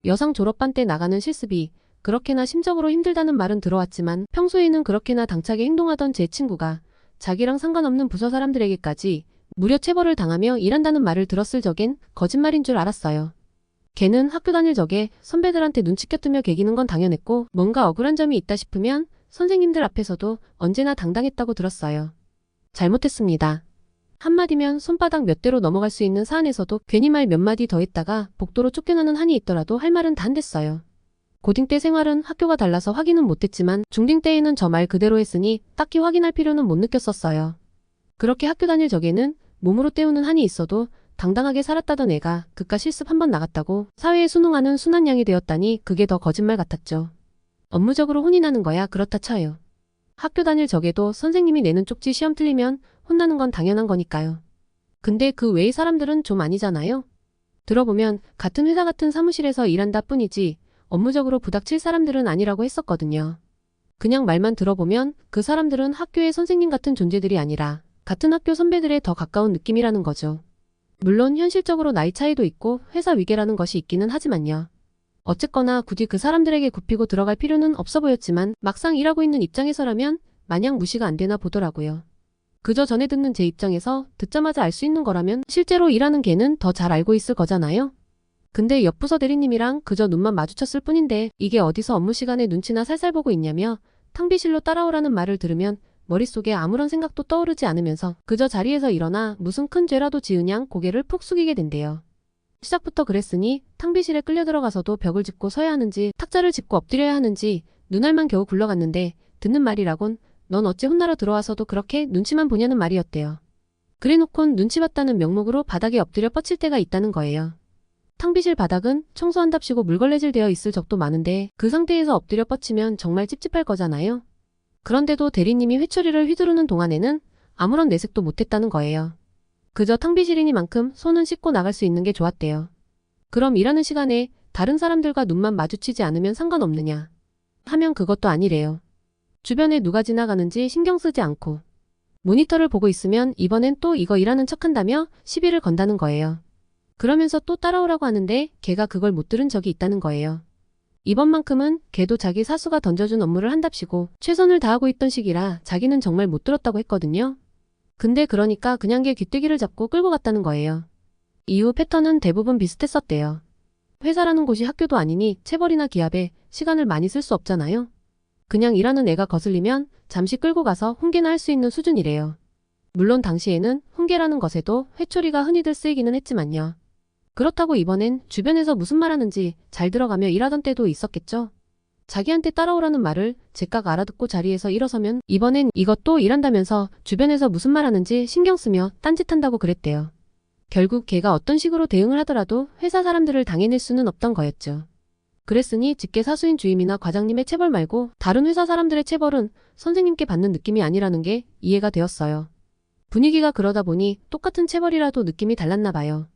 여상 졸업반 때 나가는 실습이 그렇게나 심적으로 힘들다는 말은 들어왔지만 평소에는 그렇게나 당차게 행동하던 제 친구가 자기랑 상관없는 부서 사람들에게까지 무려 체벌을 당하며 일한다는 말을 들었을 적엔 거짓말인 줄 알았어요. 걔는 학교 다닐 적에 선배들한테 눈치 껴뜨며 개기는 건 당연했고 뭔가 억울한 점이 있다 싶으면 선생님들 앞에서도 언제나 당당했다고 들었어요. 잘못했습니다. 한마디면 손바닥 몇 대로 넘어갈 수 있는 사안에서도 괜히 말 몇 마디 더 했다가 복도로 쫓겨나는 한이 있더라도 할 말은 다 안 됐어요. 고딩 때 생활은 학교가 달라서 확인은 못했지만 중딩 때에는 저 말 그대로 했으니 딱히 확인할 필요는 못 느꼈었어요. 그렇게 학교 다닐 적에는 몸으로 때우는 한이 있어도 당당하게 살았다던 애가 그깟 실습 한 번 나갔다고 사회에 순응하는 순한 양이 되었다니 그게 더 거짓말 같았죠. 업무적으로 혼이 나는 거야 그렇다 쳐요. 학교 다닐 적에도 선생님이 내는 쪽지 시험 틀리면 혼나는 건 당연한 거니까요. 근데 그 외의 사람들은 좀 아니잖아요. 들어보면 같은 회사 같은 사무실에서 일한다 뿐이지 업무적으로 부닥칠 사람들은 아니라고 했었거든요. 그냥 말만 들어보면 그 사람들은 학교의 선생님 같은 존재들이 아니라 같은 학교 선배들에 더 가까운 느낌이라는 거죠. 물론 현실적으로 나이 차이도 있고 회사 위계라는 것이 있기는 하지만요. 어쨌거나 굳이 그 사람들에게 굽히고 들어갈 필요는 없어 보였지만 막상 일하고 있는 입장에서라면 마냥 무시가 안 되나 보더라고요. 그저 전에 듣는 제 입장에서 듣자마자 알 수 있는 거라면 실제로 일하는 걔는 더 잘 알고 있을 거잖아요. 근데 옆부서 대리님이랑 그저 눈만 마주쳤을 뿐인데 이게 어디서 업무 시간에 눈치나 살살 보고 있냐며 탕비실로 따라오라는 말을 들으면 머릿속에 아무런 생각도 떠오르지 않으면서 그저 자리에서 일어나 무슨 큰 죄라도 지으냥 고개를 푹 숙이게 된대요. 시작부터 그랬으니 탕비실에 끌려 들어가서도 벽을 짚고 서야 하는지 탁자를 짚고 엎드려야 하는지 눈알만 겨우 굴러갔는데 듣는 말이라곤 넌 어째 혼나러 들어와서도 그렇게 눈치만 보냐는 말이었대요. 그래놓곤 눈치 봤다는 명목으로 바닥에 엎드려 뻗칠 때가 있다는 거예요. 탕비실 바닥은 청소한답시고 물걸레질 되어 있을 적도 많은데 그 상태에서 엎드려 뻗치면 정말 찝찝할 거잖아요. 그런데도 대리님이 회초리를 휘두르는 동안에는 아무런 내색도 못했다는 거예요. 그저 탕비실이니만큼 손은 씻고 나갈 수 있는 게 좋았대요. 그럼 일하는 시간에 다른 사람들과 눈만 마주치지 않으면 상관없느냐 하면 그것도 아니래요. 주변에 누가 지나가는지 신경 쓰지 않고 모니터를 보고 있으면 이번엔 또 이거 일하는 척한다며 시비를 건다는 거예요. 그러면서 또 따라오라고 하는데 걔가 그걸 못 들은 적이 있다는 거예요. 이번만큼은 걔도 자기 사수가 던져준 업무를 한답시고 최선을 다하고 있던 시기라 자기는 정말 못 들었다고 했거든요. 근데 그러니까 그냥 걔 귀때기를 잡고 끌고 갔다는 거예요. 이후 패턴은 대부분 비슷했었대요. 회사라는 곳이 학교도 아니니 체벌이나 기합에 시간을 많이 쓸 수 없잖아요. 그냥 일하는 애가 거슬리면 잠시 끌고 가서 훈계나 할 수 있는 수준이래요. 물론 당시에는 훈계라는 것에도 회초리가 흔히들 쓰이기는 했지만요. 그렇다고 이번엔 주변에서 무슨 말하는지 잘 들어가며 일하던 때도 있었겠죠. 자기한테 따라오라는 말을 제깍 알아듣고 자리에서 일어서면 이번엔 이것도 일한다면서 주변에서 무슨 말하는지 신경 쓰며 딴짓한다고 그랬대요. 결국 걔가 어떤 식으로 대응을 하더라도 회사 사람들을 당해낼 수는 없던 거였죠. 그랬으니 직계 사수인 주임이나 과장님의 체벌 말고 다른 회사 사람들의 체벌은 선생님께 받는 느낌이 아니라는 게 이해가 되었어요. 분위기가 그러다 보니 똑같은 체벌이라도 느낌이 달랐나 봐요.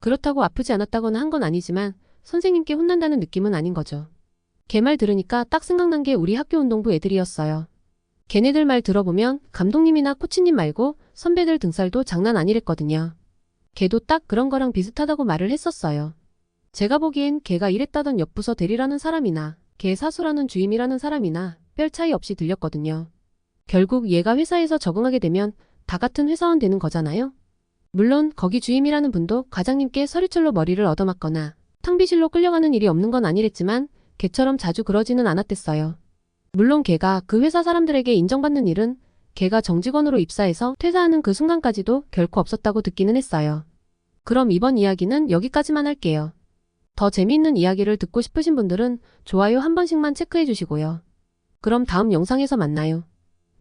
그렇다고 아프지 않았다거나 한 건 아니지만 선생님께 혼난다는 느낌은 아닌 거죠. 걔 말 들으니까 딱 생각난 게 우리 학교 운동부 애들이었어요. 걔네들 말 들어보면 감독님이나 코치님 말고 선배들 등살도 장난 아니랬거든요. 걔도 딱 그런 거랑 비슷하다고 말을 했었어요. 제가 보기엔 걔가 일했다던 옆부서 대리라는 사람이나 걔 사수라는 주임이라는 사람이나 별 차이 없이 들렸거든요. 결국 얘가 회사에서 적응하게 되면 다 같은 회사원 되는 거잖아요. 물론 거기 주임이라는 분도 과장님께 서류철로 머리를 얻어맞거나 탕비실로 끌려가는 일이 없는 건 아니랬지만 걔처럼 자주 그러지는 않았댔어요. 물론 걔가 그 회사 사람들에게 인정받는 일은 걔가 정직원으로 입사해서 퇴사하는 그 순간까지도 결코 없었다고 듣기는 했어요. 그럼 이번 이야기는 여기까지만 할게요. 더 재미있는 이야기를 듣고 싶으신 분들은 좋아요 한 번씩만 체크해 주시고요. 그럼 다음 영상에서 만나요.